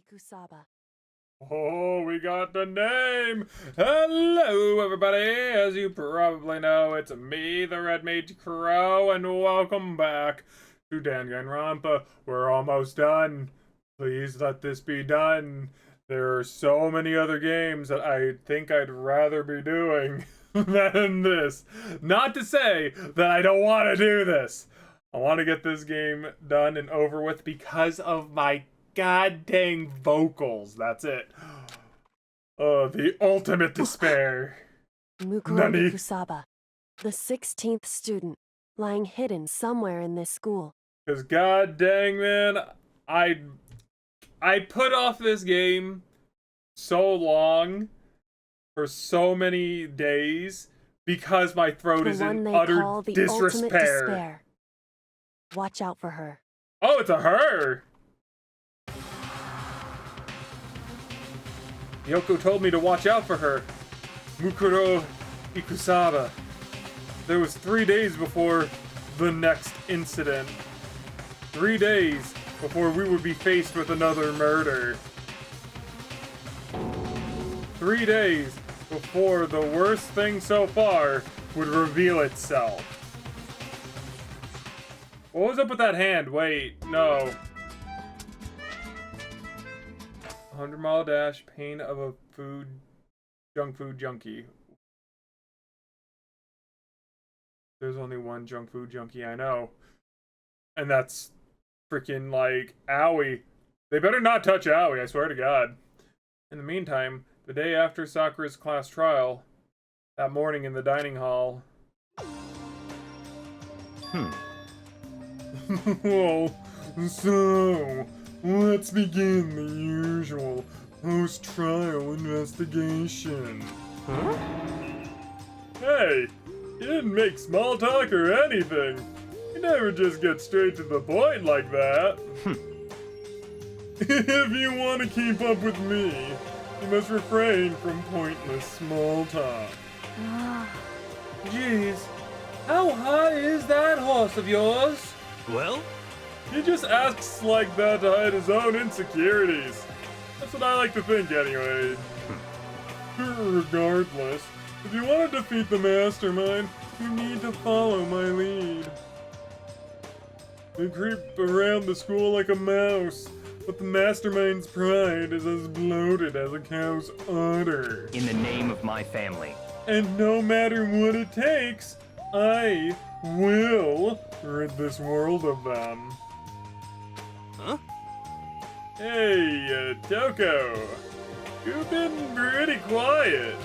Ikusaba. Oh, we got the name! Hello, everybody! As you probably know, it's me, the Theredmagekro, and welcome back to Danganronpa. We're almost done. Please let this be done. There are so many other games that I think I'd rather be doing than this. Not to say that I don't want to do this. I want to get this game done and over with because of my god dang vocals. That's it. Oh, the ultimate despair. Mukuro Ikusaba, the 16th student, lying hidden somewhere in this school. Because god dang, man, I put off this game so long, for so many days, because my throat is in utter disrepair. Watch out for her. Oh, it's a her! Yoko told me to watch out for her. Mukuro Ikusaba. There was 3 days before the next incident. 3 days before we would be faced with another murder. 3 days before the worst thing so far would reveal itself. What was up with that hand? Wait, no. 100-mile dash, pain of a junk food junkie. There's only one junk food junkie I know. And that's freaking like Owie. They better not touch Owie, I swear to God. In the meantime, the day after Sakura's class trial, that morning in the dining hall. Well, so, let's begin the usual post-trial investigation. Huh? Hey, you didn't make small talk or anything. You never just get straight to the point like that. If you want to keep up with me, you must refrain from pointless small talk. Jeez, how hot is that horse of yours? Well? He just asks like that to hide his own insecurities. That's what I like to think anyway. Regardless, if you want to defeat the mastermind, you need to follow my lead. You creep around the school like a mouse, but the mastermind's pride is as bloated as a cow's udder. In the name of my family. And no matter what it takes, I will rid this world of them. Huh? Hey, Toko. You've been pretty quiet.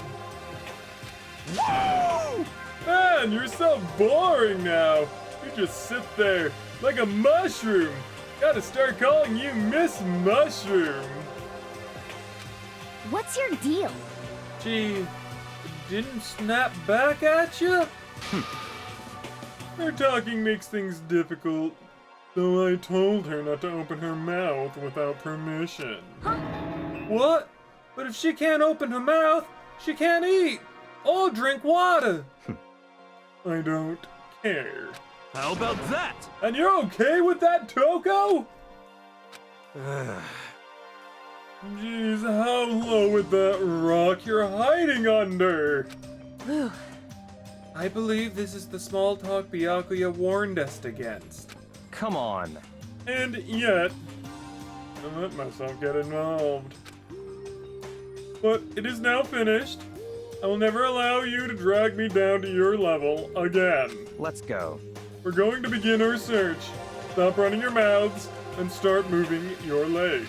Man, you're so boring now. You just sit there like a mushroom. Gotta start calling you Miss Mushroom. What's your deal? Gee, didn't snap back at you? Her talking makes things difficult, so I told her not to open her mouth without permission. Huh? What? But if she can't open her mouth, she can't eat or drink water. I don't care. How about that? And you're okay with that, Toko? Jeez, how low would that rock you're hiding under? Whew. I believe this is the small talk Byakuya warned us against. Come on. And yet, I let myself get involved. But it is now finished. I will never allow you to drag me down to your level again. Let's go. We're going to begin our search. Stop running your mouths and start moving your legs.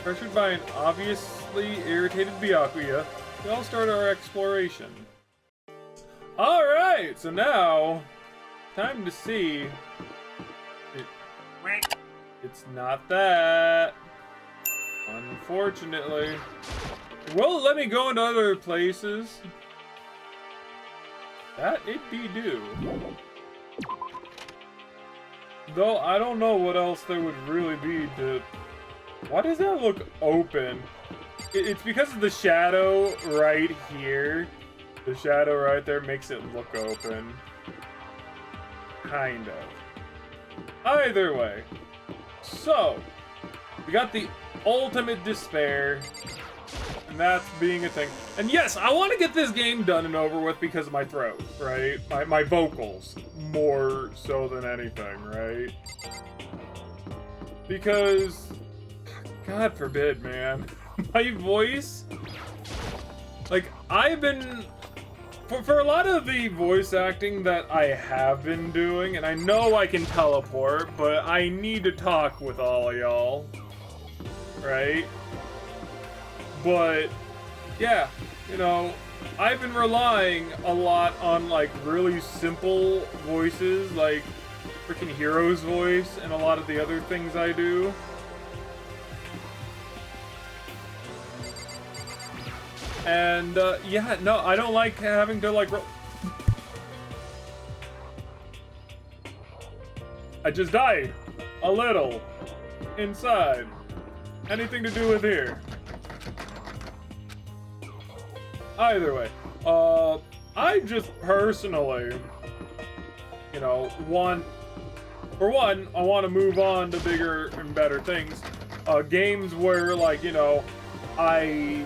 Pressured by an obviously irritated Byakuya, we all start our exploration. Alright, so now, time to see. It's not that. Unfortunately. It won't let me go into other places. That it be do. Though I don't know what else there would really be to... Why does that look open? It's because of the shadow right here. The shadow right there makes it look open. Kind of. Either way. So, we got the ultimate despair. And that's being a thing. And yes, I want to get this game done and over with because of my throat, right? My vocals, more so than anything, right? Because, God forbid, man. My voice, like, I've been, for a lot of the voice acting that I have been doing, and I know I can teleport, but I need to talk with all of y'all, right? But, yeah, you know, I've been relying a lot on, like, really simple voices, like freaking Hero's voice and a lot of the other things I do. And, yeah, no, I don't like having to, like, I just died. A little. Inside. Anything to do with here. Either way. I just personally, you know, for one, I want to move on to bigger and better things. Games where, like, you know, I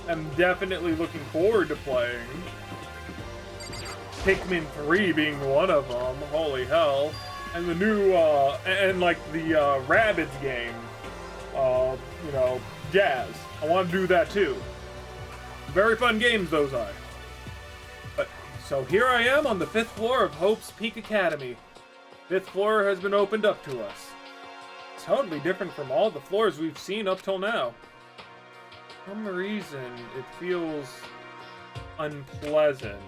am definitely looking forward to playing. Pikmin 3 being one of them. Holy hell. And the new, and like the, Rabbids game. You know, Jazz. I want to do that too. Very fun games, those are. But, so here I am on the 5th floor of Hope's Peak Academy. 5th floor has been opened up to us. It's totally different from all the floors we've seen up till now. For some reason, it feels unpleasant.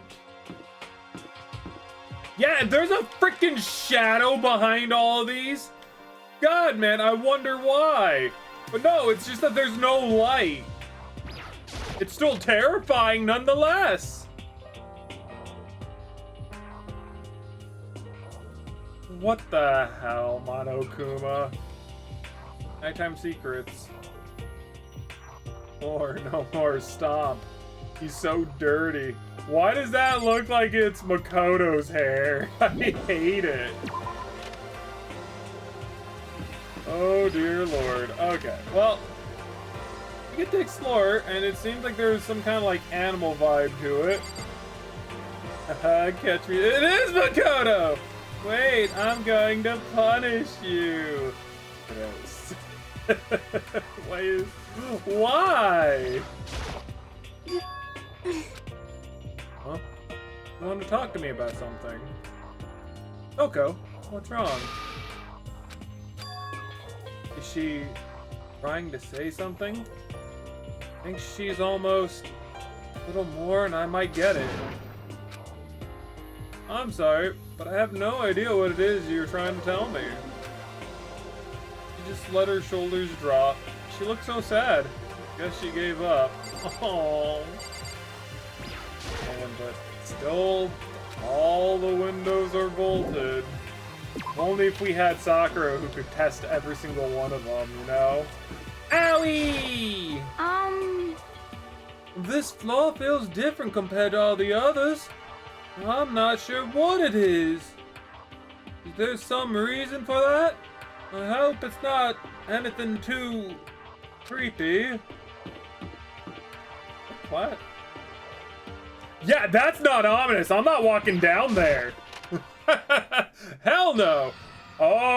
Yeah, there's a freaking shadow behind all of these. God, man, I wonder why. But no, it's just that there's no light. It's still terrifying nonetheless. What the hell, Monokuma? Nighttime secrets. Or no more stomp. He's so dirty. Why does that look like it's Makoto's hair? I hate it. Oh dear lord. Okay, well, we get to explore, and it seems like there's some kind of like animal vibe to it. Haha, catch me. It is Makoto! Wait, I'm going to punish you. Gross. Why? Huh? You want to talk to me about something? Oko, what's wrong? Is she trying to say something? I think she's almost a little more and I might get it. I'm sorry, but I have no idea what it is you're trying to tell me. She just let her shoulders drop. She looked so sad. Guess she gave up. Oh. But still, all the windows are bolted. Only if we had Sakura who could test every single one of them, you know? Owie! This floor feels different compared to all the others. I'm not sure what it is. Is there some reason for that? I hope it's not anything too creepy. What? Yeah, that's not ominous. I'm not walking down there. Hell no. Oh.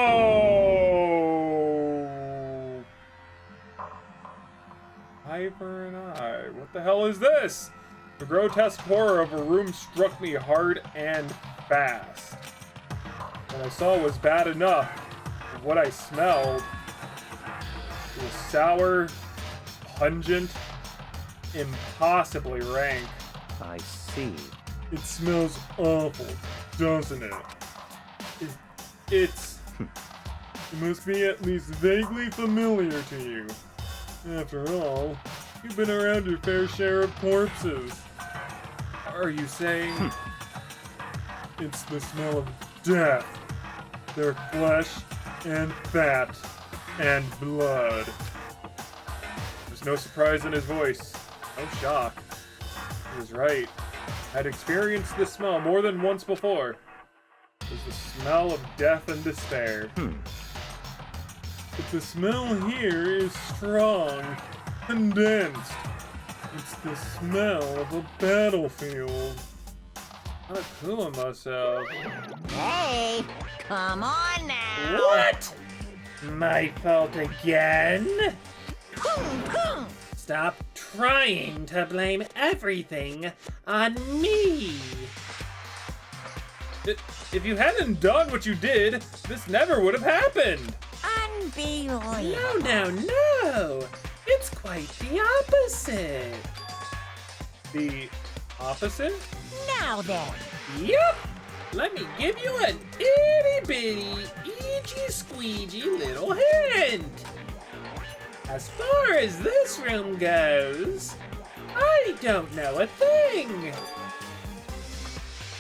Piper and I. What the hell is this? The grotesque horror of a room struck me hard and fast. What I saw was bad enough. But what I smelled was sour, pungent, impossibly rank. I see. It smells awful, doesn't it? It must be at least vaguely familiar to you. After all, you've been around your fair share of corpses. Are you saying it's the smell of death? Their flesh and fat and blood. There's no surprise in his voice. No shock. He was right. I'd experienced this smell more than once before. It was the smell of death and despair. but the smell here is strong, condensed. It's the smell of a battlefield. What a clue I must have. Hey, come on now. What? My fault again? Boom. Stop trying to blame everything on me. If you hadn't done what you did, this never would have happened. Unbelievable. No. It's quite the opposite. The opposite? Now then. Yup. Let me give you an itty bitty, eegee squeegee little hint. As far as this room goes, I don't know a thing.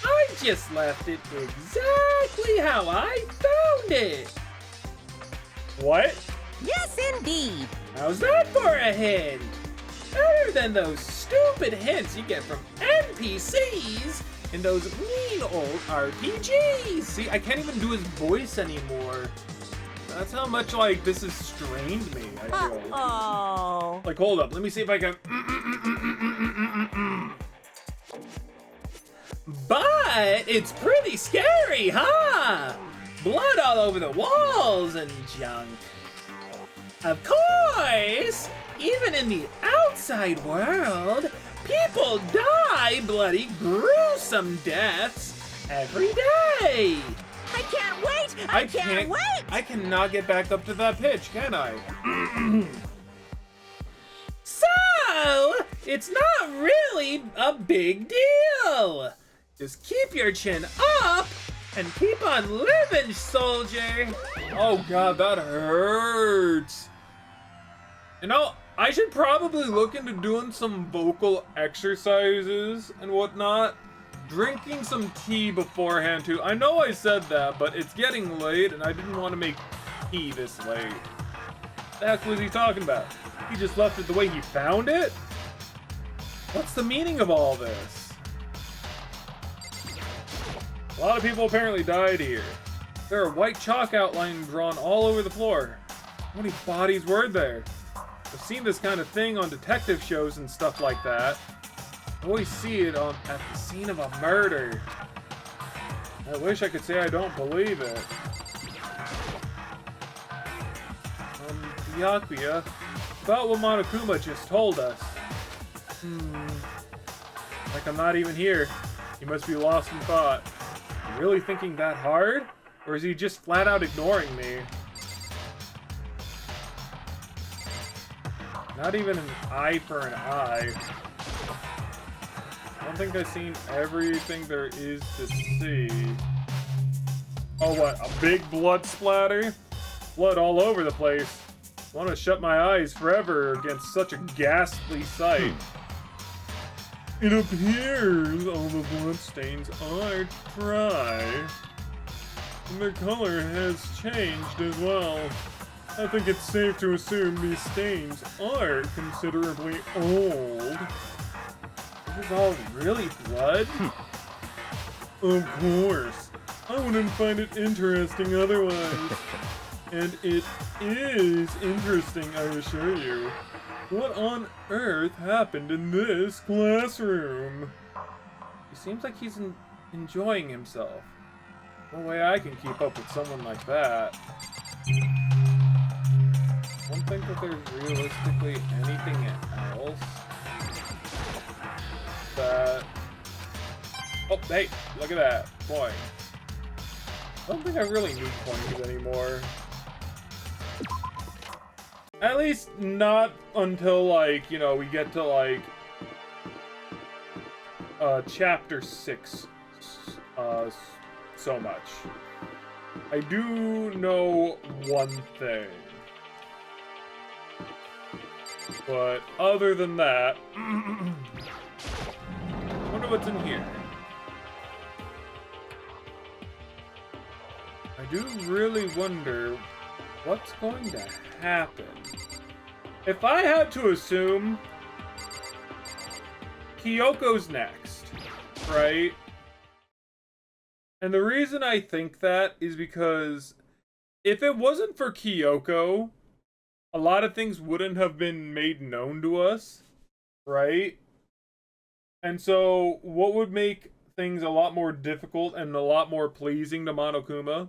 I just left it exactly how I found it. What? Yes, indeed. How's that for a hint? Better than those stupid hints you get from NPCs in those mean old RPGs. See, I can't even do his voice anymore. That's how much, like, this has strained me, I feel. Uh-oh. Like, hold up, let me see if I can... But it's pretty scary, huh? Blood all over the walls and junk. Of course, even in the outside world, people die bloody, gruesome deaths every day. I can't wait. I can't wait. I cannot get back up to that pitch, can I? So, it's not really a big deal. Just keep your chin up and keep on living, soldier. Oh god, that hurts. You know, I should probably look into doing some vocal exercises and whatnot. Drinking some tea beforehand too. I know I said that, but it's getting late and I didn't want to make tea this late. The heck was he talking about? He just left it the way he found it? What's the meaning of all this? A lot of people apparently died here. There are white chalk outlines drawn all over the floor. How many bodies were there? I've seen this kind of thing on detective shows and stuff like that. I always see it at the scene of a murder. I wish I could say I don't believe it. Byakuya, about what Monokuma just told us. Like I'm not even here. He must be lost in thought. You really thinking that hard? Or is he just flat out ignoring me? Not even an eye for an eye. I don't think I've seen everything there is to see. Oh, what? A big blood splatter? Blood all over the place. I want to shut my eyes forever against such a ghastly sight. It appears all the bloodstains are dry. And their color has changed as well. I think it's safe to assume these stains are considerably old. This is all really blood? Of course. I wouldn't find it interesting otherwise. And it is interesting, I assure you. What on earth happened in this classroom? He seems like he's enjoying himself. No way I can keep up with someone like that. I don't think that there's realistically anything else that... Oh, hey, look at that. Coin. I don't think I really need coins anymore. At least not until, like, you know, we get to, like, chapter 6 so much. I do know one thing. But other than that, I wonder what's in here. I do really wonder what's going to happen. If I had to assume, Kyoko's next, right? And the reason I think that is because if it wasn't for Kyoko, a lot of things wouldn't have been made known to us, right? And so what would make things a lot more difficult and a lot more pleasing to Monokuma?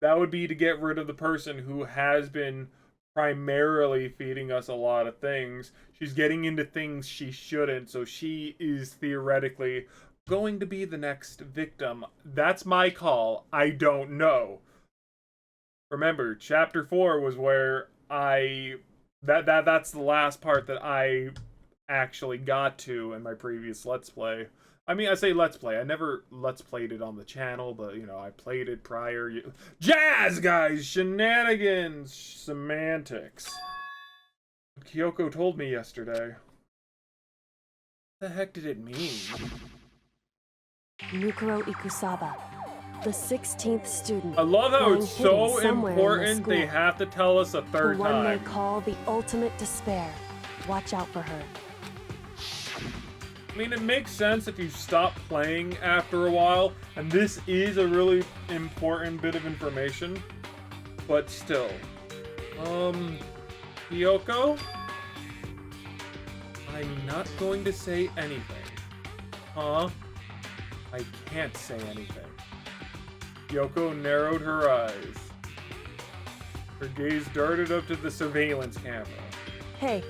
That would be to get rid of the person who has been primarily feeding us a lot of things. She's getting into things she shouldn't, so she is theoretically going to be the next victim. That's my call. I don't know. Remember, chapter 4 was where that's the last part that I actually got to in my previous Let's Play. I mean, I say Let's Play. I never Let's Played it on the channel, but, you know, I played it prior. Jazz, guys! Shenanigans! Semantics. Kyoko told me yesterday. What the heck did it mean? Mukuro Ikusaba, the 16th student. I love how lying it's so hidden somewhere in the important they school. have to tell us a The third one they time. call the ultimate despair. Watch out for her. I mean, it makes sense if you stop playing after a while, and this is a really important bit of information, but still. Kyoko? I'm not going to say anything. Huh? I can't say anything. Kyoko narrowed her eyes. Her gaze darted up to the surveillance camera. Hey,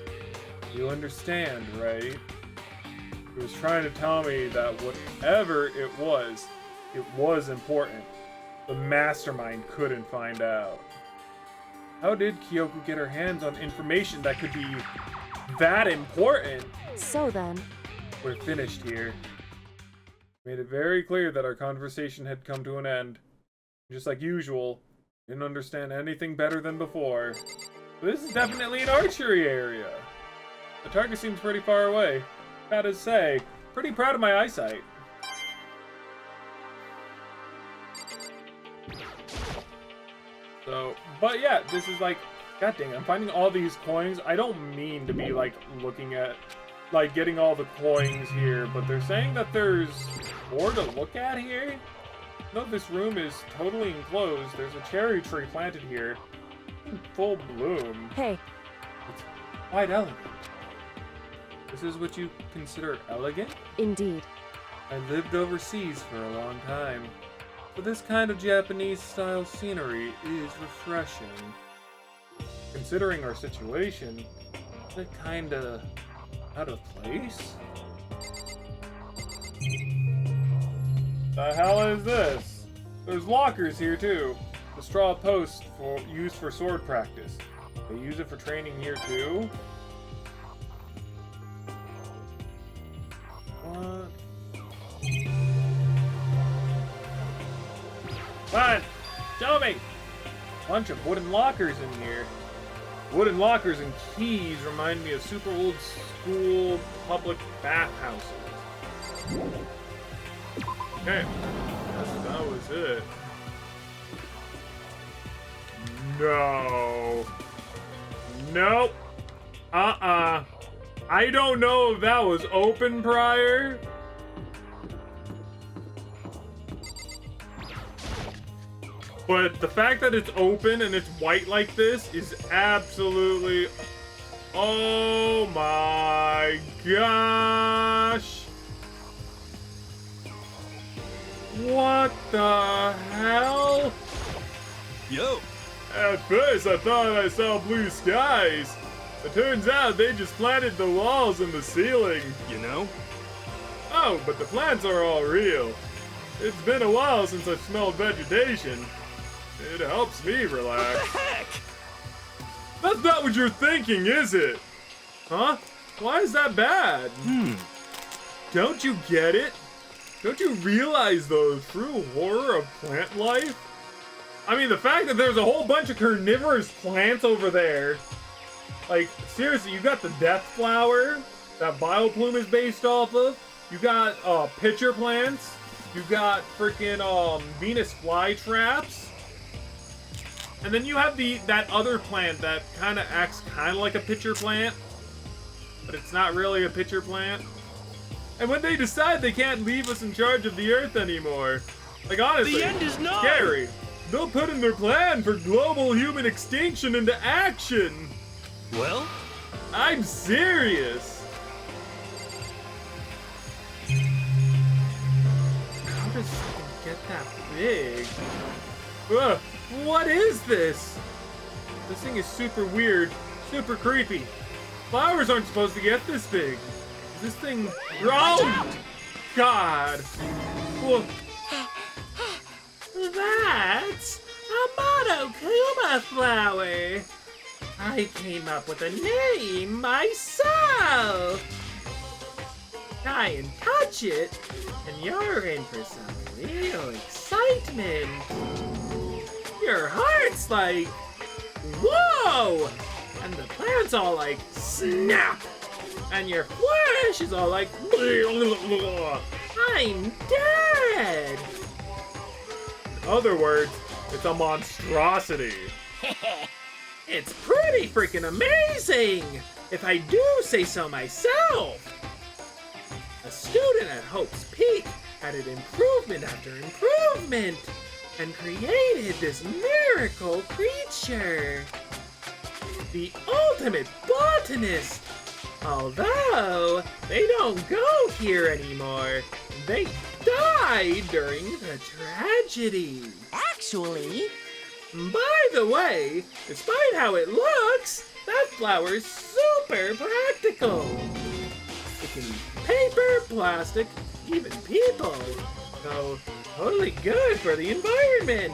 You understand, right? He was trying to tell me that whatever it was important. The mastermind couldn't find out. How did Kyoko get her hands on information that could be that important? so then, We're finished here. Made it very clear that our conversation had come to an end. Just like usual, didn't understand anything better than before. But this is definitely an archery area. The target seems pretty far away. Gotta say, pretty proud of my eyesight. So, but yeah, this is like, god dang, I'm finding all these coins. I don't mean to be like looking at, like getting all the coins here, but they're saying that there's more to look at here. No, this room is totally enclosed. There's a cherry tree planted here in full bloom. hey, It's quite elegant. This is what you consider elegant? indeed. I lived overseas for a long time, but this kind of Japanese-style scenery is refreshing. Considering our situation, is it kinda out of place? The hell is this? There's lockers here too. The straw post used for sword practice. They use it for training here too? What? Come on! Show me! Bunch of wooden lockers in here. Wooden lockers and keys remind me of super old school public bathhouses. Okay, guess that was it. No. Nope. I don't know if that was open prior. But the fact that it's open and it's white like this is absolutely... Oh my gosh! What the hell? Yo! At first I thought I saw blue skies. It turns out they just planted the walls and the ceiling. You know? Oh, but the plants are all real. It's been a while since I've smelled vegetation. It helps me relax. What the heck? That's not what you're thinking, is it? Huh? Why is that bad? Don't you get it? Don't you realize the true horror of plant life? I mean, the fact that there's a whole bunch of carnivorous plants over there. Like, seriously, you got the death flower that Bioplume is based off of. You got pitcher plants. You got freaking Venus flytraps. And then you have that other plant that kind of acts kind of like a pitcher plant, but it's not really a pitcher plant. And when they decide they can't leave us in charge of the Earth anymore, like honestly, The end is nigh. scary. they'll put in their plan for global human extinction into action. Well, I'm serious. How does something get that big? Ugh, what is this? This thing is super weird, super creepy. Flowers aren't supposed to get this big. Is this thing... Oh! God! Whoa. That's a monokuma flower. I came up with a name myself. Try and touch it, and you're in for some real excitement. Your heart's like, whoa! And the plant's all like, snap! And your flesh is all like, I'm dead! In other words, it's a monstrosity. It's pretty freaking amazing, if I do say so myself. A student at Hope's Peak added improvement after improvement and created this miracle creature. The ultimate botanist. Although they don't go here anymore. They died during the tragedy. Actually, By the way, despite how it looks, that flower's super practical. It can eat paper, plastic, even people. So, totally good for the environment.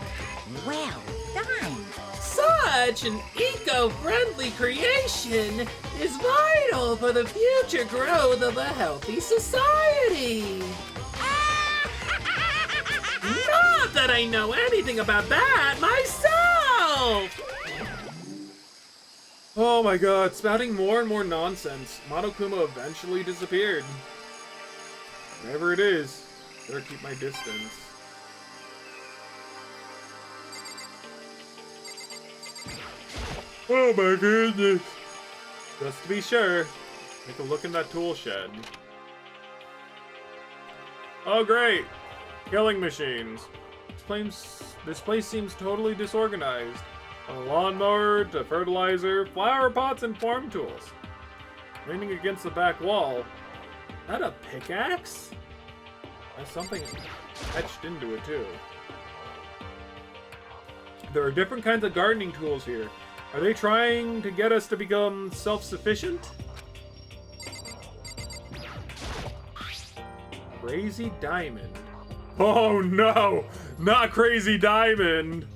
well done. Such an eco-friendly creation is vital for the future growth of a healthy society. Not that I know anything about that myself! Oh my god, spouting more and more nonsense. Monokuma eventually disappeared. Whatever it is, better keep my distance. Oh my goodness! Just to be sure, take a look in that tool shed. Oh great! Killing machines. This place seems totally disorganized. From a lawnmower to fertilizer, flower pots, and farm tools. Leaning against the back wall. Is that a pickaxe? There's something etched into it too. There are different kinds of gardening tools here. Are they trying to get us to become self-sufficient? Crazy Diamond. Oh no! Not Crazy Diamond!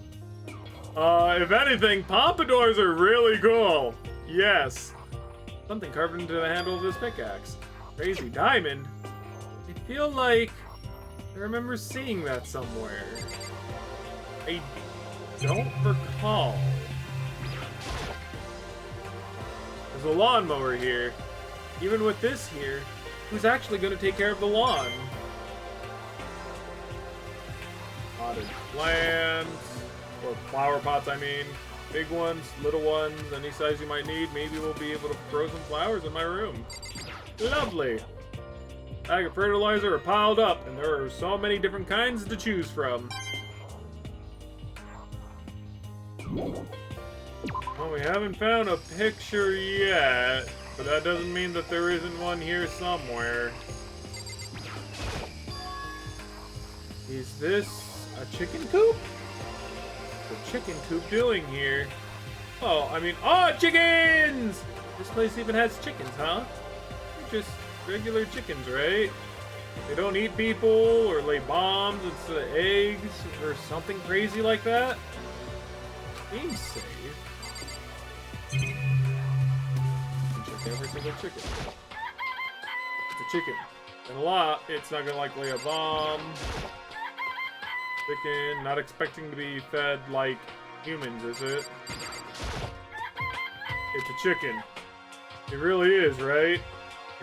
If anything, pompadours are really cool. Yes. Something carved into the handle of this pickaxe. Crazy Diamond? I feel like I remember seeing that somewhere. I don't recall. There's a lawnmower here. Even with this here, who's actually going to take care of the lawn? Potted plants, or flower pots, I mean. Big ones, little ones, any size you might need. Maybe we'll be able to grow some flowers in my room. Lovely. Bag of fertilizer are piled up, and there are so many different kinds to choose from. Well, we haven't found a picture yet, but that doesn't mean that there isn't one here somewhere. Is this a chicken coop? What's a chicken coop doing here? Oh, I mean, oh, chickens! This place even has chickens, huh? They're just regular chickens, right? They don't eat people or lay bombs instead of eggs or something crazy like that. Seems safe. Check every single chicken. It's a chicken. And a lot, it's not gonna like lay a bomb. Chicken, not expecting to be fed like humans, is it? It's a chicken. It really is, right?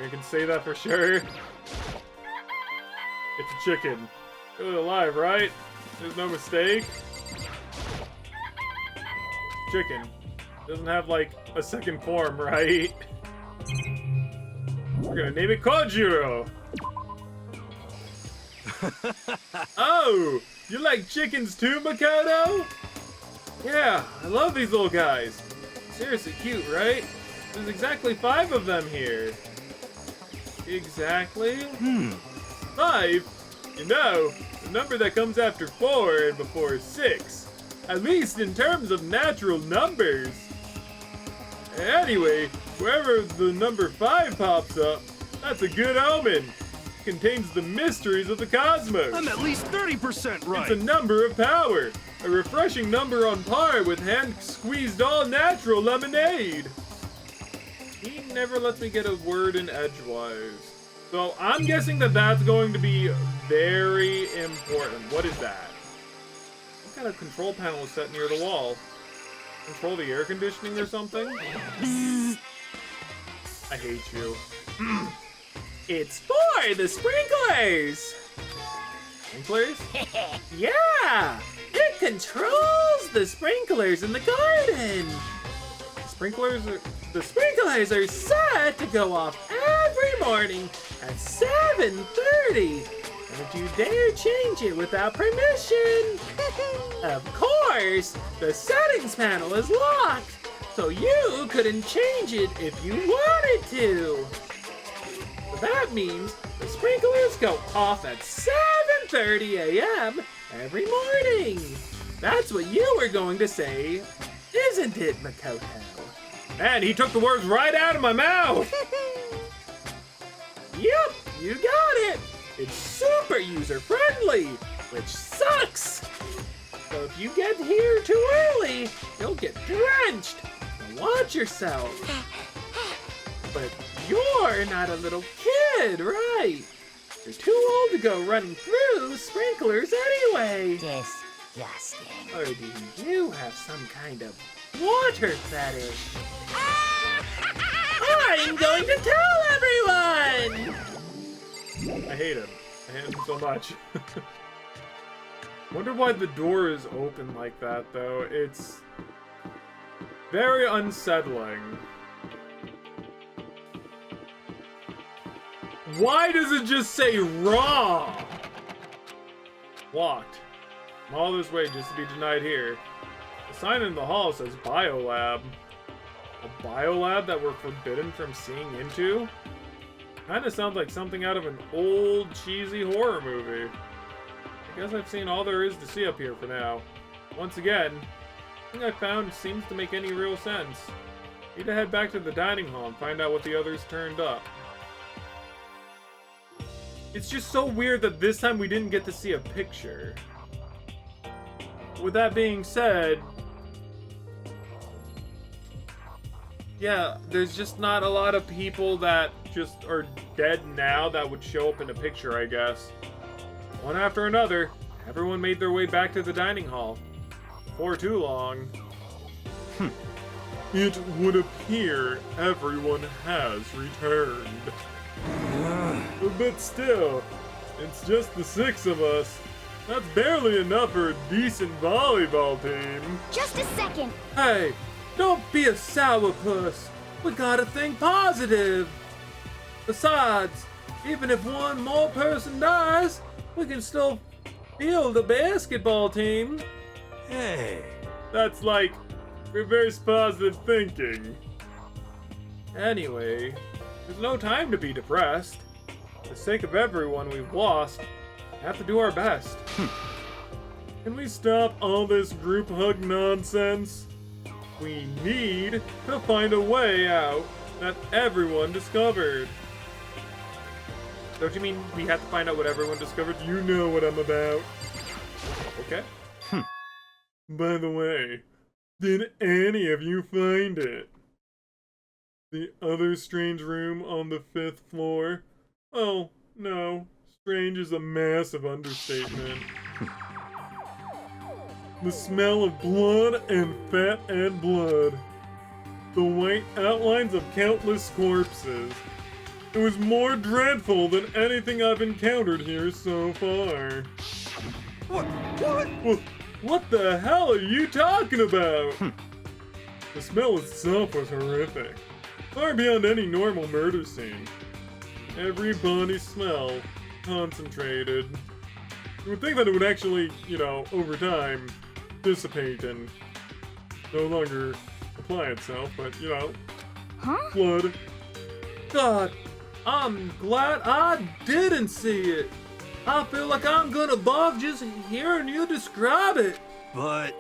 You can say that for sure. It's a chicken. It's alive, right? There's no mistake. Chicken. Doesn't have like a second form, right? We're gonna name it Kojiro. Oh, You like chickens too, Makoto? Yeah, I love these little guys. Seriously cute, right? There's exactly 5 of them here. Exactly? 5? You know, the number that comes after 4 and before 6. At least in terms of natural numbers. Anyway, wherever the number 5 pops up, that's a good omen. It contains the mysteries of the cosmos. I'm at least 30% right. It's a number of power. A refreshing number on par with hand-squeezed all-natural lemonade. He never lets me get a word in edgewise. So I'm guessing that that's going to be very important. What is that? What kind of control panel is set near the wall? Control the air conditioning or something? I hate you. It's for the sprinklers! Sprinklers? Yeah! It controls the sprinklers in the garden! The sprinklers are set to go off every morning at 7:30. Don't you dare change it without permission! Of course, the settings panel is locked, so you couldn't change it if you wanted to. That means the sprinklers go off at 7:30 a.m. every morning. That's what you were going to say, isn't it, Makoto? Man, he took the words right out of my mouth! Yep, you got it. It's super user-friendly, which sucks. So if you get here too early, you'll get drenched. So watch yourself. But you're not a little kid, right? You're too old to go running through sprinklers anyway. Disgusting. Or do you have some kind of water fetish? I'm going to tell everyone! I hate him. I hate him so much. Wonder why the door is open like that, though. It's very unsettling. Why does it just say raw? Locked. I'm all this way just to be denied here. The sign in the hall says biolab. A biolab that we're forbidden from seeing into? Kinda sounds like something out of an old, cheesy horror movie. I guess I've seen all there is to see up here for now. Once again, nothing I found seems to make any real sense. Need to head back to the dining hall and find out what the others turned up. It's just so weird that this time we didn't get to see a picture. With that being said, yeah, there's just not a lot of people that just are dead now that would show up in a picture, I guess. One after another, everyone made their way back to the dining hall. Before too long. It would appear everyone has returned. But still, it's just the 6 of us. That's barely enough for a decent volleyball team. Just a second. Hey, don't be a sourpuss. We gotta think positive. Besides, even if one more person dies, we can still field a basketball team. Hey. That's like reverse positive thinking. Anyway, there's no time to be depressed. For the sake of everyone we've lost, we have to do our best. Can we stop all this group hug nonsense? We need to find a way out that everyone discovered. Don't you mean we have to find out what everyone discovered? You know what I'm about. Okay. By the way, did any of you find it? The other strange room on the 5th floor? Oh, no. Strange is a massive understatement. The smell of blood and fat and blood. The white outlines of countless corpses. It was more dreadful than anything I've encountered here so far. What the hell are you talking about? The smell itself was horrific. Far beyond any normal murder scene. Every body smell concentrated. You would think that it would actually, over time, dissipate and no longer apply itself, but, flood. God, I'm glad I didn't see it. I feel like I'm gonna barf just hearing you describe it. But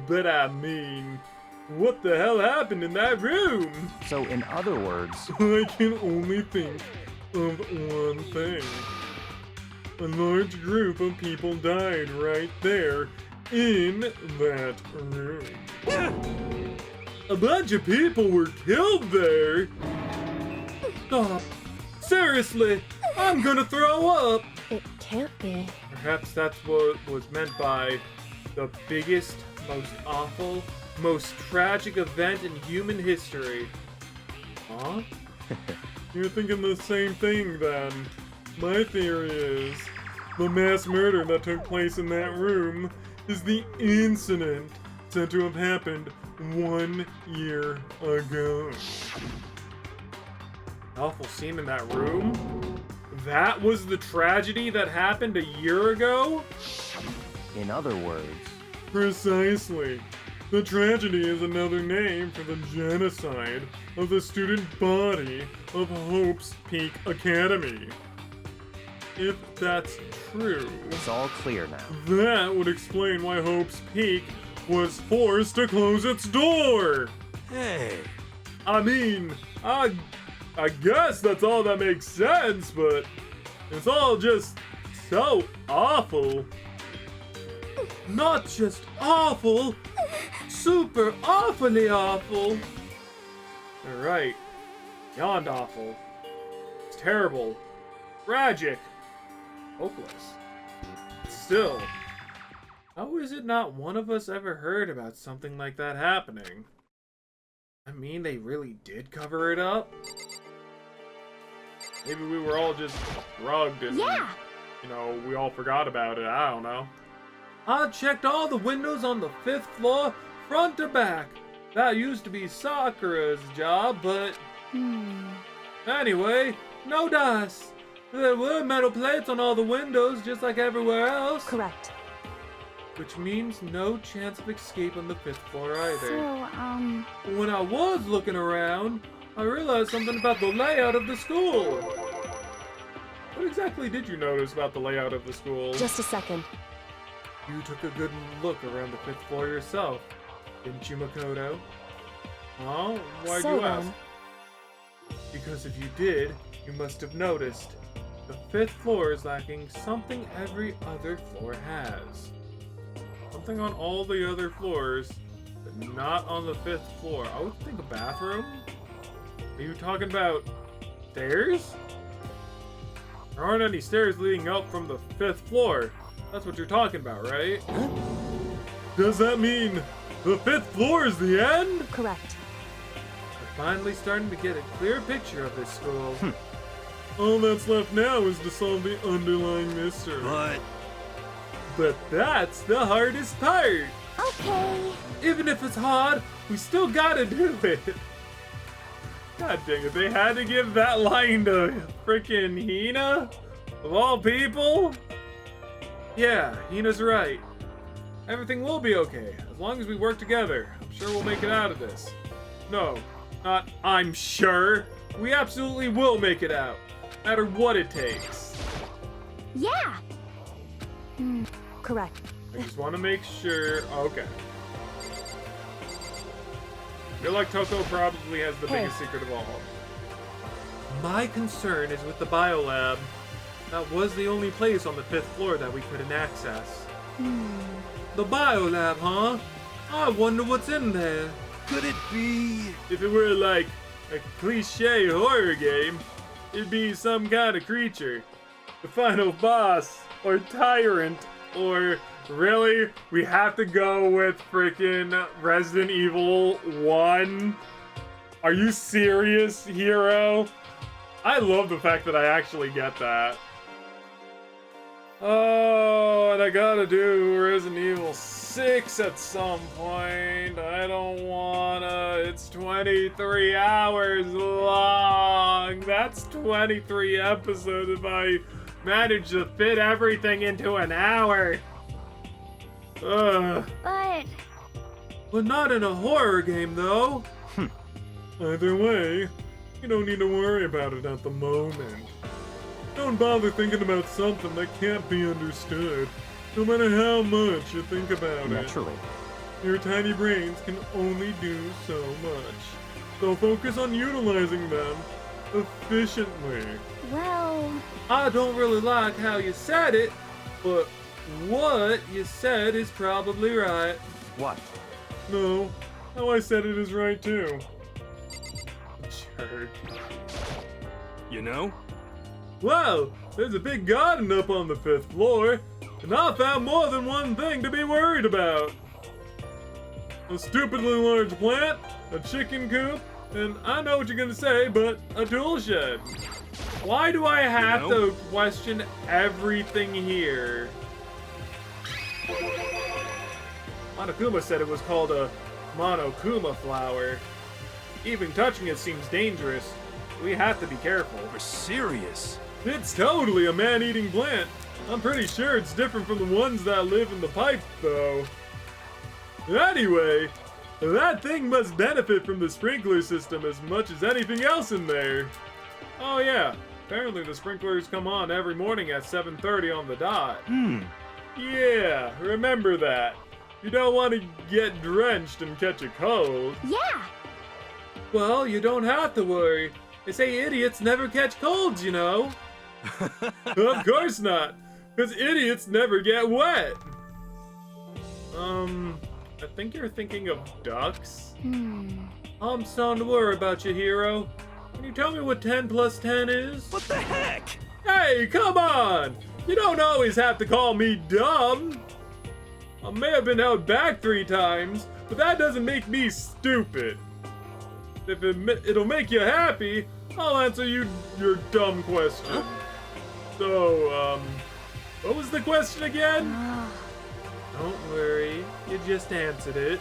But I mean, what the hell happened in that room? So, in other words, I can only think of one thing. A large group of people died right there in that room. A bunch of people were killed there. Stop. Seriously, I'm gonna throw up. It can't be. Perhaps that's what was meant by the biggest, most awful, most tragic event in human history. Huh? You're thinking the same thing then. My theory is the mass murder that took place in that room is the incident said to have happened 1 year ago. Awful scene in that room? That was the tragedy that happened a year ago? in other words, Precisely. The tragedy is another name for the genocide of the student body of Hope's Peak Academy. If that's true, it's all clear now. that would explain why Hope's Peak was forced to close its door. hey, I mean, I guess that's all that makes sense, but it's all just so awful. Not just awful, super awfully awful. You're right. Beyond awful. It's terrible. Tragic. Hopeless. Still, how is it not one of us ever heard about something like that happening? I mean, they really did cover it up? Maybe we were all just drugged and, we all forgot about it. I don't know. I checked all the windows on the 5th floor, front to back. That used to be Sakura's job, but... Anyway, no dice. There were metal plates on all the windows, just like everywhere else. Correct. Which means no chance of escape on the 5th floor either. So, When I was looking around, I realized something about the layout of the school. What exactly did you notice about the layout of the school? Just a second. You took a good look around the 5th floor yourself, didn't you, Makoto? Huh? Why'd So you then- ask? Because if you did, you must have noticed. The 5th floor is lacking something every other floor has. Something on all the other floors, but not on the 5th floor. I would think a bathroom? Are you talking about stairs? There aren't any stairs leading up from the 5th floor. That's what you're talking about, right? Does that mean the 5th floor is the end? Correct. We're finally starting to get a clear picture of this school. All that's left now is to solve the underlying mystery. But that's the hardest part. okay. Even if it's hard, we still gotta do it. God dang it, they had to give that line to frickin' Hina? Of all people? Yeah, Hina's right. Everything will be okay, as long as we work together. I'm sure we'll make it out of this. No, not I'm sure. We absolutely will make it out, no matter what it takes. Yeah. Correct. I just want to make sure. Okay. I feel like Toko probably has the Hey. biggest secret of all. My concern is with the biolab. That was the only place on the 5th floor that we couldn't access. The biolab, huh? I wonder what's in there. could it be? If it were like a cliche horror game, it'd be some kind of creature. The final boss, or tyrant, or really? We have to go with freaking Resident Evil 1? Are you serious, Hero? I love the fact that I actually get that. Oh, and I gotta do Resident Evil 6 at some point. I don't wanna. It's 23 hours long. That's 23 episodes if I managed to fit everything into an hour. Ugh. But not in a horror game, though. Either way, you don't need to worry about it at the moment. Don't bother thinking about something that can't be understood, no matter how much you think about it. Naturally. Your tiny brains can only do so much. So focus on utilizing them efficiently. well, I don't really like how you said it, but what you said is probably right. What? No, how I said it is right too. Jerk. You know? Well, there's a big garden up on the 5th floor, and I found more than one thing to be worried about. A stupidly large plant, a chicken coop, and I know what you're gonna say, but a tool shed. Why do I have to question everything here? Monokuma said it was called a Monokuma flower. Even touching it seems dangerous. We have to be careful. We're serious. It's totally a man-eating plant. I'm pretty sure it's different from the ones that live in the pipe, though. Anyway, that thing must benefit from the sprinkler system as much as anything else in there. Oh yeah, apparently the sprinklers come on every morning at 7:30 on the dot. Yeah, remember that. You don't want to get drenched and catch a cold. yeah. Well, you don't have to worry. They say idiots never catch colds, you know. Of course not, because idiots never get wet. I think you're thinking of ducks. I'm starting to worry about you, hero. Can you tell me what 10 plus 10 is? What the heck? Hey, come on! You don't always have to call me dumb. I may have been held back 3 times, but that doesn't make me stupid. If it'll make you happy, I'll answer your dumb question. So, what was the question again? Don't worry, you just answered it.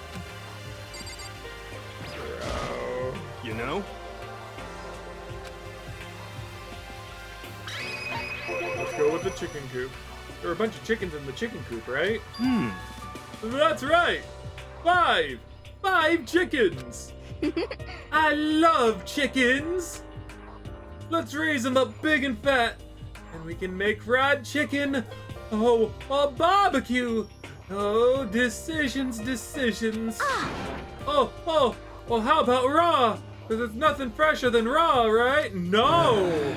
Bro. You know? Let's go with the chicken coop. There are a bunch of chickens in the chicken coop, right? That's right! 5 chickens! I love chickens! Let's raise them up big and fat, and we can make fried chicken. Oh, a barbecue! Oh, decisions. Oh, well, how about raw? Because there's nothing fresher than raw, right? No!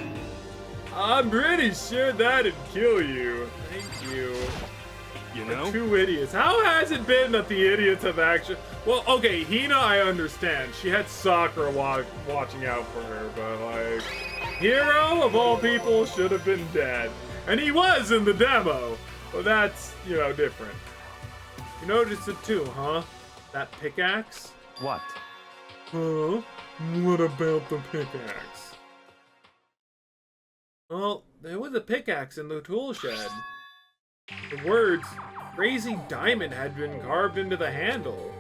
I'm pretty sure that'd kill you. Thank you. You know? 2 idiots. How has it been that the idiots have actually... Well, okay, Hina, I understand. She had Sakura watching out for her, but, like... Hero, of all people, should have been dead. And he was in the demo. But that's, you know, different. You noticed it too, huh? That pickaxe? What? Huh? What about the pickaxe? Well, there was a pickaxe in the tool shed. The words, Crazy Diamond, had been carved into the handle.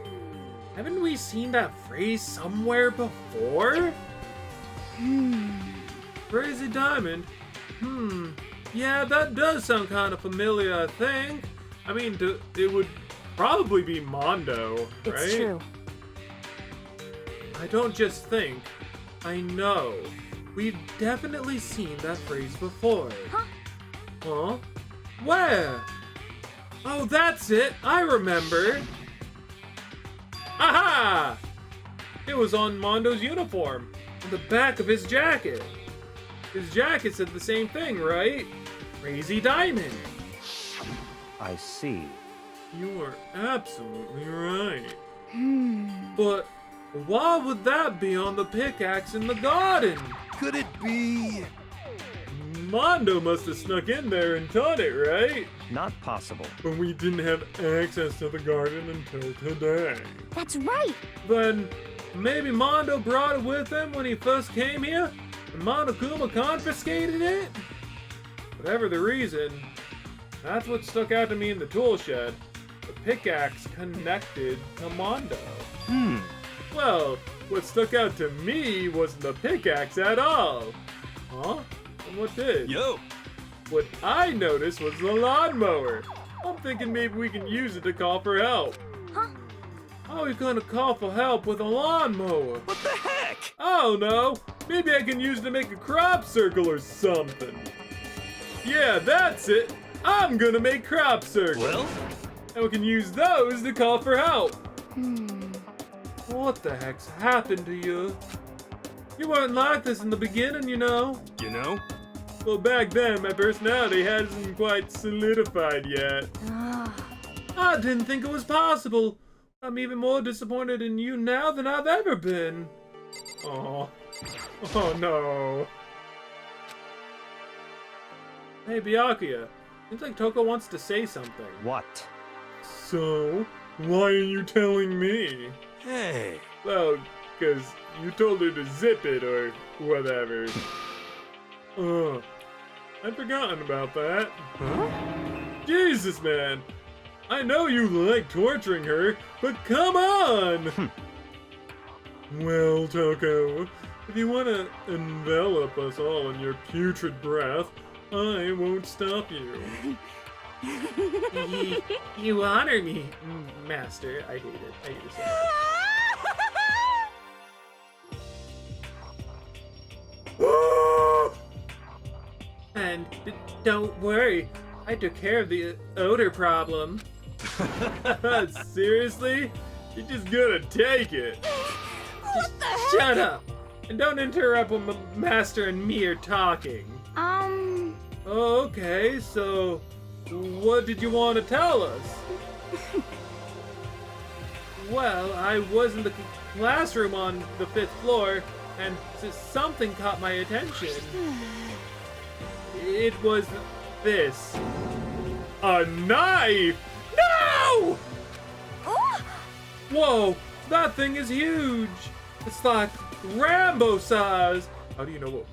Haven't we seen that phrase somewhere before? Crazy Diamond? Yeah, that does sound kind of familiar, I think. I mean, it would probably be Mondo, right? It's true. I don't just think, I know. We've definitely seen that phrase before. Huh? Where? Oh, that's it! I remember! Aha! It was on Mondo's uniform, on the back of his jacket. His jacket said the same thing, right? Crazy Diamond. I see. You are absolutely right. But why would that be on the pickaxe in the garden? Could it be? Mondo must have snuck in there and taught it, right? Not possible. But we didn't have access to the garden until today. That's right. Then maybe Mondo brought it with him when he first came here, and Monokuma confiscated it? Whatever the reason, that's what stuck out to me in the tool shed. The pickaxe connected to Mondo. Well, what stuck out to me wasn't the pickaxe at all. Huh? And what did? Yo! What I noticed was the lawnmower. I'm thinking maybe we can use it to call for help. Huh? How are we gonna call for help with a lawnmower? What the heck? Oh no, maybe I can use it to make a crop circle or something. Yeah, that's it. I'm gonna make crop circles. Well, And we can use those to call for help. Hmm. What the heck's happened to you? You weren't like this in the beginning, you know. you know? Well, back then, my personality hasn't quite solidified yet. Ah. I didn't think it was possible. I'm even more disappointed in you now than I've ever been. Oh. Oh no. Hey, Byakuya. Seems like Toko wants to say something. What? So, why are you telling me? Hey. Well, 'cause you told her to zip it or whatever. I'd forgotten about that. Huh? Jesus, man! I know you like torturing her, but come on! Well, Toko, if you want to envelop us all in your putrid breath, I won't stop you. You honor me, Master. I hate it. I hate it so much. And don't worry, I took care of the odor problem. Seriously? You're just gonna take it. What the heck? Shut up! And don't interrupt when Master and me are talking. Okay, so what did you want to tell us? Well, I was in the classroom on the 5th floor, and something caught my attention. It was this. A knife! No! Whoa, that thing is huge. It's like Rambo size. How do you know what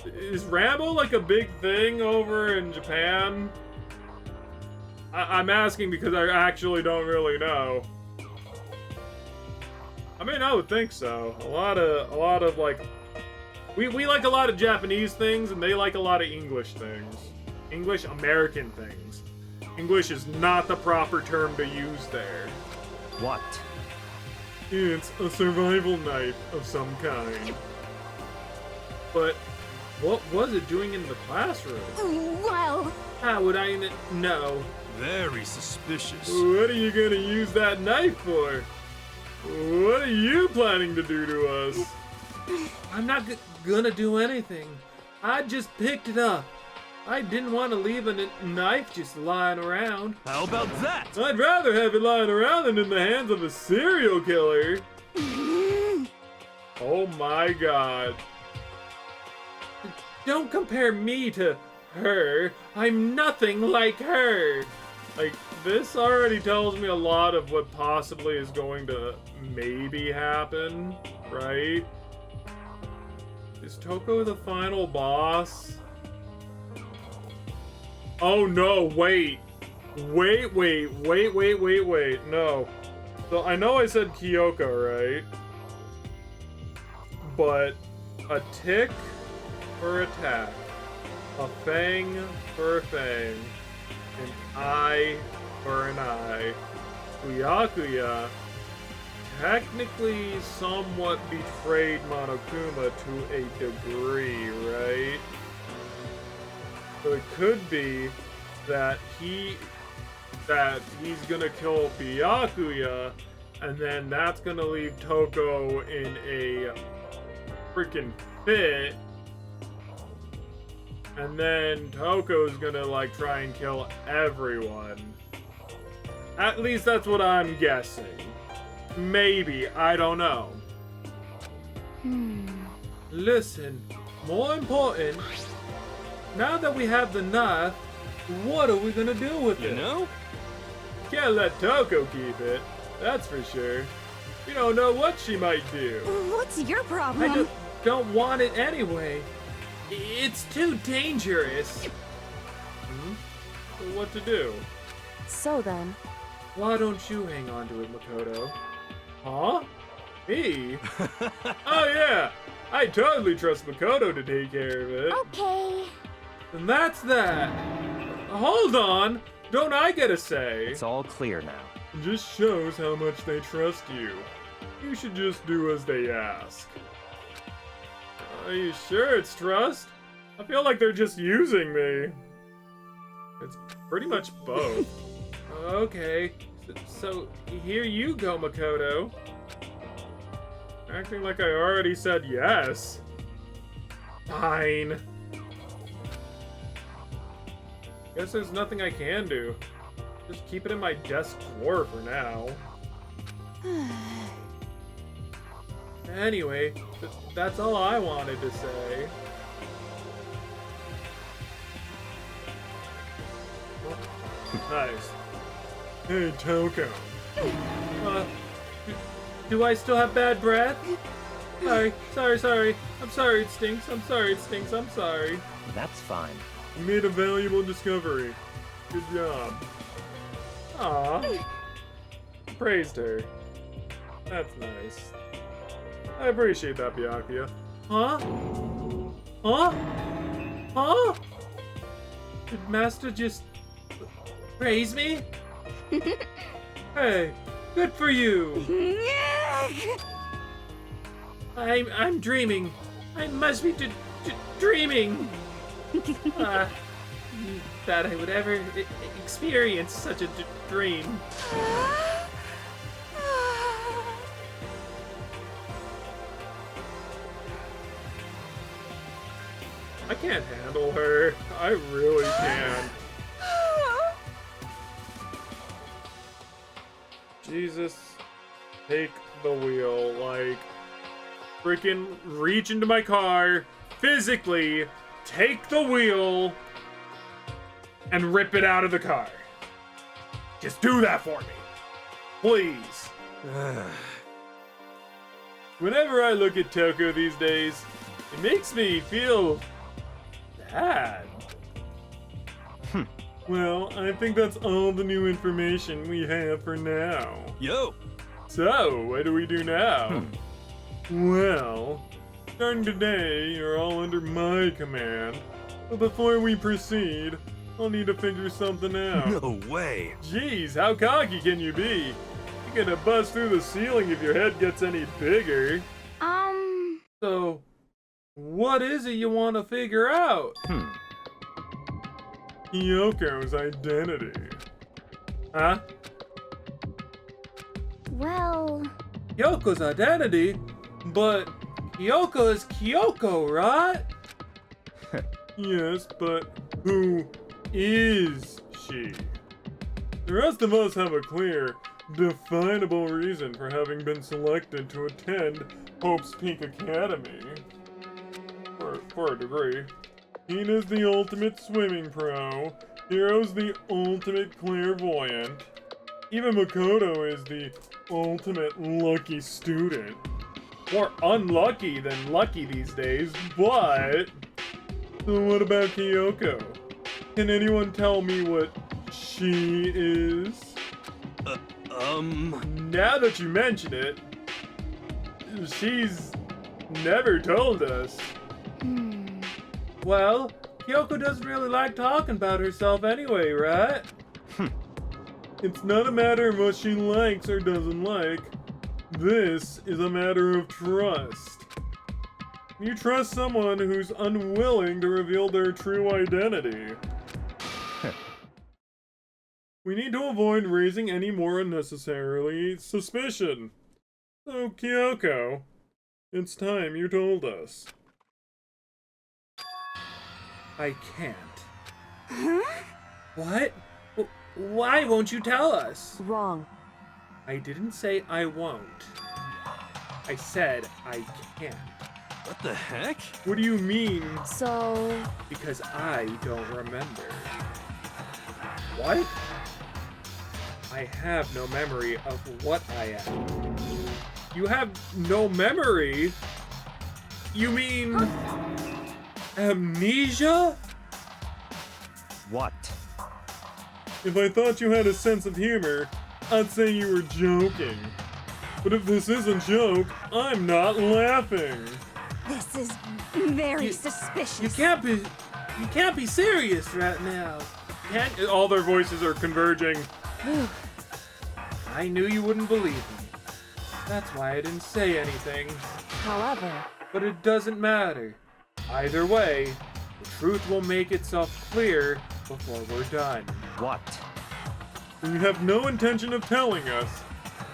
is Rambo like a big thing over in Japan? I'm asking because I actually don't really know. I mean, I would think so. A lot of like, we like a lot of Japanese things, and they like a lot of English things. English American things. English is not the proper term to use there. What? It's a survival knife of some kind. But what was it doing in the classroom? Well, How would I know? Very suspicious. What are you gonna use that knife for? What are you planning to do to us? I'm not gonna do anything. I just picked it up. I didn't want to leave a knife just lying around. How about that? I'd rather have it lying around than in the hands of a serial killer. Oh my god. Don't compare me to her. I'm nothing like her. Like, this already tells me a lot of what possibly is going to maybe happen, right? Is Toko the final boss? Oh no, wait. Wait. No. So I know I said Kyoko, right? But a tick for a tack, a fang for a fang, an eye for an eye. Byakuya technically somewhat betrayed Monokuma to a degree, right? So it could be that he's gonna kill Byakuya, and then that's gonna leave Toko in a freaking fit, and then Toko's gonna like try and kill everyone. At least that's what I'm guessing. Maybe, I don't know. Listen, more important, now that we have the knife, what are we gonna do with it? You know? Can't let Toko keep it, that's for sure. You don't know what she might do. what's your problem? I don't want it anyway. It's too dangerous. So what to do? So then, Why don't you hang on to it, Makoto? Huh? Me? Oh yeah! I totally trust Makoto to take care of it. Okay. And that's that. Hold on! Don't I get a say? It's all clear now. It just shows how much they trust you. You should just do as they ask. Are you sure it's trust? I feel like they're just using me. It's pretty much both. Okay, so here you go, Makoto. Acting like I already said yes. Fine. Guess there's nothing I can do. Just keep it in my desk drawer for now. Anyway, that's all I wanted to say. Nice. Hey, Toko. Do I still have bad breath? Sorry. I'm sorry it stinks. I'm sorry. That's fine. You made a valuable discovery. Good job. Aw. Praised her. That's nice. I appreciate that, Byakuya. Huh? Did Master just praise me? Hey, good for you. I'm dreaming. I must be dreaming. That I would ever experience such a dream. I can't handle her. I really can't. Jesus, take the wheel. Like, freaking reach into my car, physically take the wheel, and rip it out of the car. Just do that for me. Please. Whenever I look at Toko these days, it makes me feel bad. Well, I think that's all the new information we have for now. Yo! So, what do we do now? Well, starting today, you're all under my command. But before we proceed, I'll need to figure something out. No way! Jeez, how cocky can you be? You're gonna bust through the ceiling if your head gets any bigger. So, what is it you want to figure out? Kyoko's identity. Huh? Well... Kyoko's identity? But Kyoko is Kyoko, right? Yes, but who is she? The rest of us have a clear, definable reason for having been selected to attend Hope's Peak Academy. For a degree. Hina's the ultimate swimming pro. Hiro's the ultimate clairvoyant. Even Makoto is the ultimate lucky student. More unlucky than lucky these days, but... So what about Kyoko? Can anyone tell me what she is? Now that you mention it, she's never told us. Well, Kyoko doesn't really like talking about herself anyway, right? It's not a matter of what she likes or doesn't like. This is a matter of trust. You trust someone who's unwilling to reveal their true identity. We need to avoid raising any more unnecessarily suspicion. So, Kyoko, it's time you told us. I can't. Huh? What? Why won't you tell us? Wrong. I didn't say I won't. I said I can't. What the heck? What do you mean? So... Because I don't remember. What? I have no memory of what I am. You have no memory? You mean... amnesia? What? If I thought you had a sense of humor, I'd say you were joking. But if this is a joke, I'm not laughing. This is very suspicious. You can't be... You can't be serious right now. Can't. All their voices are converging. Whew. I knew you wouldn't believe me. That's why I didn't say anything. However, But it doesn't matter. Either way, the truth will make itself clear before we're done. What? You have no intention of telling us,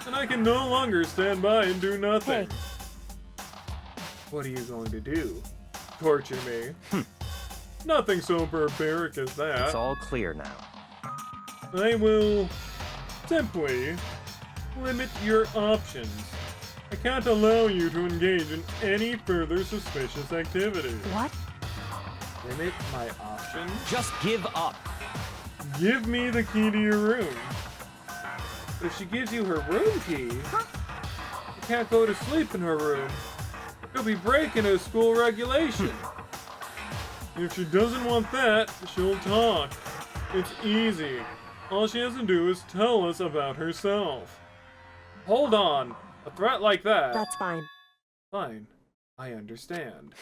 and I can no longer stand by and do nothing. Hey. What are you going to do? Torture me? Nothing so barbaric as that. It's all clear now. I will simply limit your options. I can't allow you to engage in any further suspicious activity. what? Limit my options? Just give up. Give me the key to your room. But if she gives you her room key, you can't go to sleep in her room. You'll be breaking a school regulation. If she doesn't want that, she'll talk. It's easy. All she has to do is tell us about herself. Hold on. A threat like that? That's fine. Fine. I understand.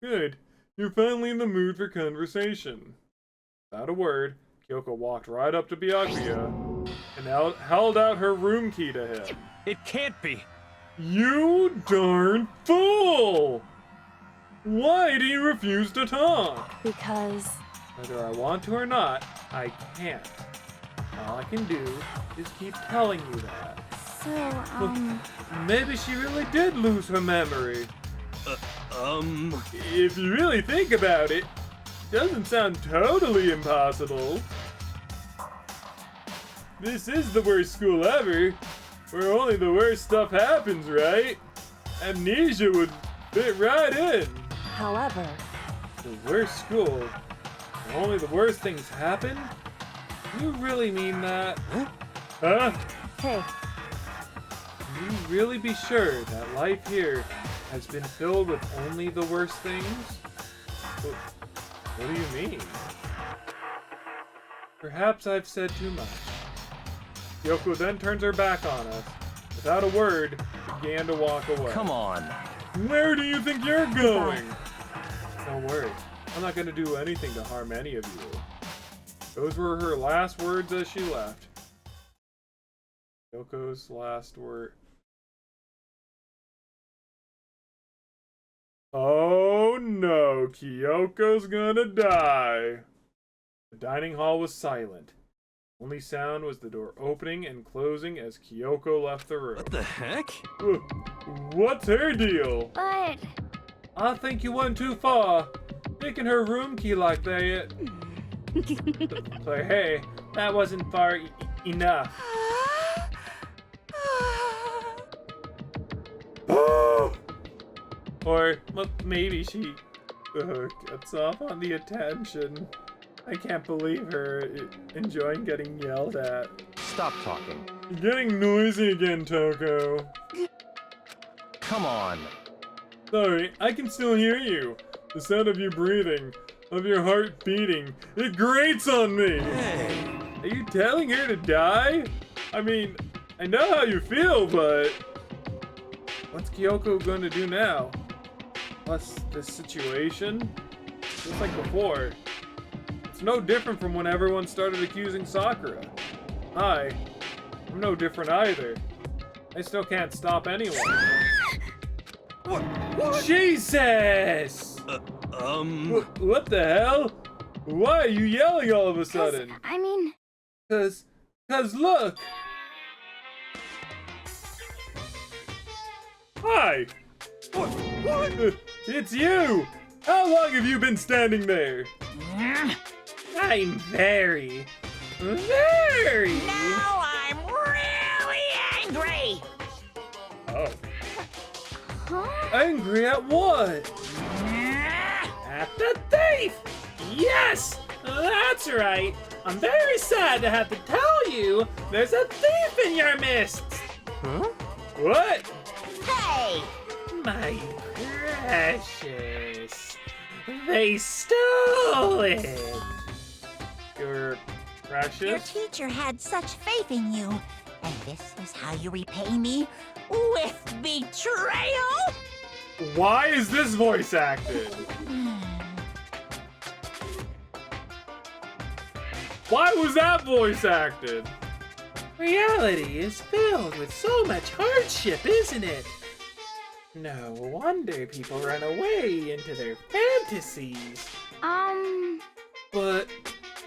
Good. You're finally in the mood for conversation. Without a word, Kyoko walked right up to Byakuya and held out her room key to him. It can't be. You darn fool! Why do you refuse to talk? Because Whether I want to or not, I can't. All I can do is keep telling you that. So, Maybe she really did lose her memory. If you really think about it, doesn't sound totally impossible. This is the worst school ever, where only the worst stuff happens, right? Amnesia would fit right in. however, The worst school, where only the worst things happen? You really mean that? Huh? hey, Can you really be sure that life here has been filled with only the worst things? What do you mean? Perhaps I've said too much. Kyoko then turns her back on us. Without a word, began to walk away. Come on. Where do you think you're going? Don't worry, I'm not gonna do anything to harm any of you. Those were her last words as she left. Yoko's last word. Oh no, Kyoko's gonna die. The dining hall was silent. Only sound was the door opening and closing as Kyoko left the room. What the heck? What's her deal? but I think you went too far, taking her room key like that. But hey, that wasn't far enough. Or maybe she gets off on the attention. I can't believe her enjoying getting yelled at. Stop talking. You're getting noisy again, Toko. Come on. Sorry, I can still hear you. The sound of you breathing, of your heart beating, it grates on me. Hey. Are you telling her to die? I mean, I know how you feel, but what's Kyoko going to do now? Plus this situation, just like before, it's no different from when everyone started accusing Sakura. I'm no different either. I still can't stop anyone. What? Jesus! What the hell? Why are you yelling all of a sudden? I mean, Cause look! Hi! What? It's you! How long have you been standing there? I'm very. Now I'm really angry! Oh. huh? Angry at what? At the thief! Yes! That's right! I'm very sad to have to tell you there's a thief in your midst! Huh? What? Hey! My precious. They stole it! Your Your precious? teacher had such faith in you, and this is how you repay me? With betrayal? Why is this voice acted? Why was that voice acted? Reality is filled with so much hardship, isn't it? No wonder people run away into their fantasies. But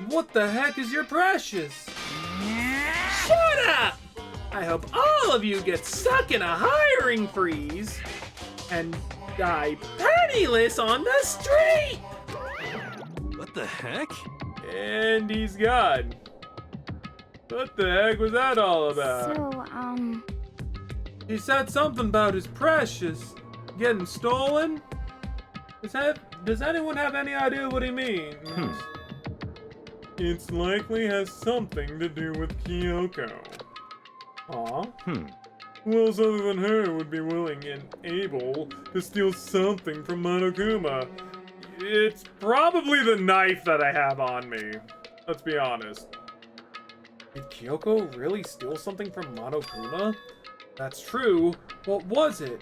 what the heck is your precious? Shut up! I hope all of you get stuck in a hiring freeze and die penniless on the street! What the heck? And he's gone. What the heck was that all about? So, He said something about his precious getting stolen? Does anyone have any idea what he means? It's likely has something to do with Kyoko. Aw. Who else other than her would be willing and able to steal something from Monokuma? It's probably the knife that I have on me. Let's be honest. Did Kyoko really steal something from Monokuma? That's true. What was it?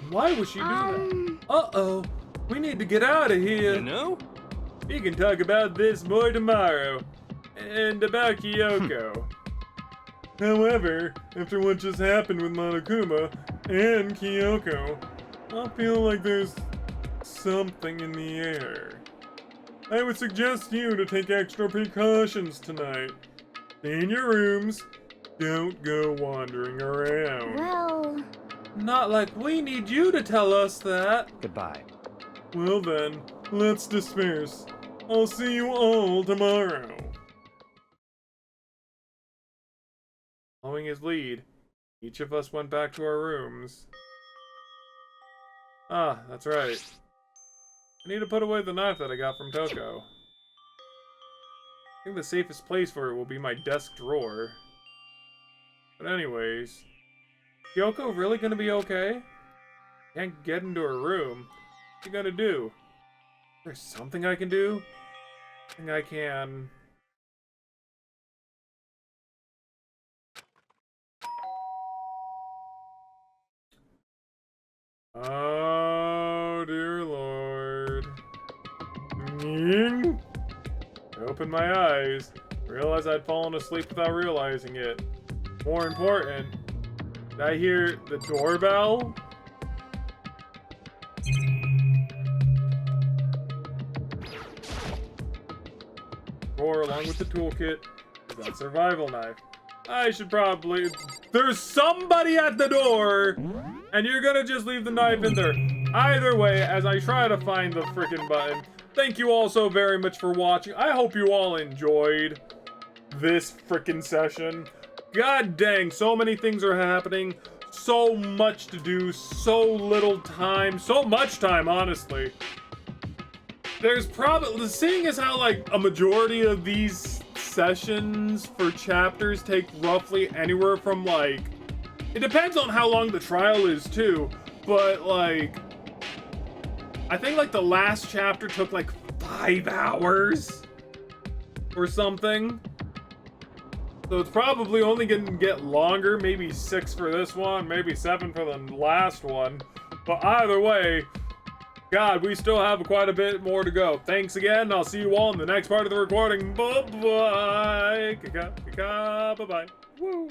Why would she do that? Uh-oh. We need to get out of here. You know? We can talk about this more tomorrow. And about Kyoko. However, after what just happened with Monokuma and Kyoko, I feel like there's something in the air. I would suggest you to take extra precautions tonight. Stay in your rooms. Don't go wandering around. well, Not like we need you to tell us that. Goodbye. Well then, let's disperse. I'll see you all tomorrow. Following his lead, each of us went back to our rooms. Ah, that's right. I need to put away the knife that I got from Toko. I think the safest place for it will be my desk drawer. But anyways, Kyoko really gonna be okay? Can't get into her room. What you gonna do? There's something I can do? I think I can... Oh, dear Lord. I opened my eyes, realized I'd fallen asleep without realizing it. More important, did I hear the doorbell? Drawer along with the toolkit is that survival knife. I should probably... There's somebody at the door! And you're gonna just leave the knife in there. Either way, as I try to find the frickin' button, thank you all so very much for watching. I hope you all enjoyed this frickin' session. God dang, so many things are happening. So much to do, so little time, so much time, honestly. There's probably, seeing as how like a majority of these sessions for chapters take roughly anywhere from like, it depends on how long the trial is too, but like, I think like the last chapter took like 5 hours or something. So it's probably only gonna get longer, maybe 6 for this one, maybe 7 for the last one. But either way, God, we still have quite a bit more to go. Thanks again. I'll see you all in the next part of the recording. Bye-bye. Bye-bye. Woo.